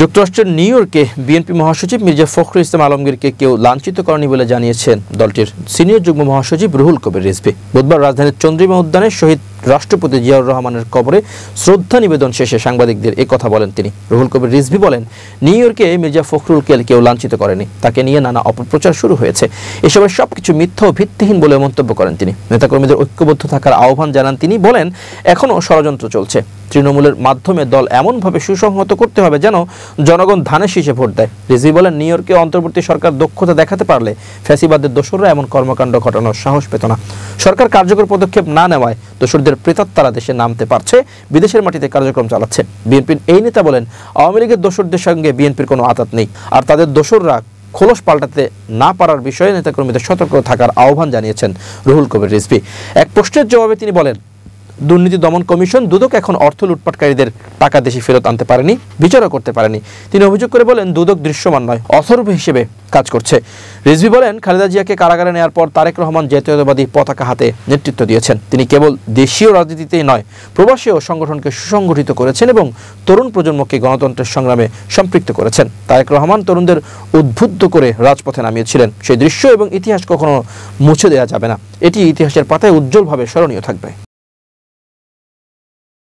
যুক্তরাষ্ট্রের নিউ ইয়র্কে বিএনপি মহাসচিব মির্জা ফখরুল ইসলাম আলমগীরকে কেউ লাঞ্ছিত করেনি বলে জানিয়েছেন দলটির সিনিয়র যুগ্ম মহাসচিব রুহুল কবির রিজভী। বুধবার রাজধানীর চন্দ্রিমা উদ্যানে শহীদ রাষ্ট্রপতি জিয়াউর রহমানের কবরে শ্রদ্ধা নিবেদন শেষে সাংবাদিকদের এ কথা বলেন তিনি। রুহুল কবির রিজভী বলেন, নিউ ইয়র্কে মির্জা ফখরুলকে কেউ লাঞ্ছিত করেনি, তাকে নিয়ে নানা অপপ্রচার শুরু হয়েছে। এসবের সবকিছু মিথ্যা ও ভিত্তিহীন বলে মন্তব্য করেন তিনি। নেতাকর্মীদের ঐক্যবদ্ধ থাকার আহ্বান জানান তিনি। বলেন, এখনও ষড়যন্ত্র চলছে। তৃণমূলের মাধ্যমে দল এমনভাবে সুসংহত করতে হবে যেন জনগণ ধানের শীষে ভোট দেয়। রিজভী বলেন, নিউ ইয়র্কে অন্তর্বর্তী সরকার দক্ষতা দেখাতে পারলে ফ্যাসিবাদের দোসররা এমন কর্মকাণ্ড ঘটানোর সাহস পেত না। সরকার কার্যকর পদক্ষেপ না নেওয়ায় দোসরদের প্রেতাত্মারা দেশে নামতে পারছে, বিদেশের মাটিতে কার্যক্রম চালাচ্ছে। বিএনপির এই নেতা বলেন, আওয়ামী লীগের দোসরদের সঙ্গে বিএনপির কোনো আঁতাত নেই, আর তাদের দোসররা খোলস পাল্টাতে না পারার বিষয়ে নেতাকর্মীদের সতর্ক থাকার আহ্বান জানিয়েছেন রুহুল কবির রিজভী। এক প্রশ্নের জবাবে তিনি বলেন, দুর্নীতি দমন কমিশন দুদক এখন অর্থ লুটপাটকারীদের টাকা দেশে ফেরত আনতে পারেনি, বিচারও করতে পারেনি। তিনি অভিযোগ করে বলেন, দুদক দৃশ্যমান নয়, অথর্ব হিসেবে কাজ করছে। রিজভী বলেন, খালেদা জিয়াকে কারাগারে নেওয়ার পর তারেক রহমান জাতীয়তাবাদী পতাকা হাতে নেতৃত্ব দিয়েছেন। তিনি কেবল দেশীয় রাজনীতিতেই নয়, প্রবাসীয় সংগঠনকে সুসংগঠিত করেছেন এবং তরুণ প্রজন্মকে গণতন্ত্রের সংগ্রামে সম্পৃক্ত করেছেন। তারেক রহমান তরুণদের উদ্বুদ্ধ করে রাজপথে নামিয়েছিলেন। সেই দৃশ্য এবং ইতিহাস কখনো মুছে দেওয়া যাবে না। এটি ইতিহাসের পাতায় উজ্জ্বলভাবে স্মরণীয় থাকবে।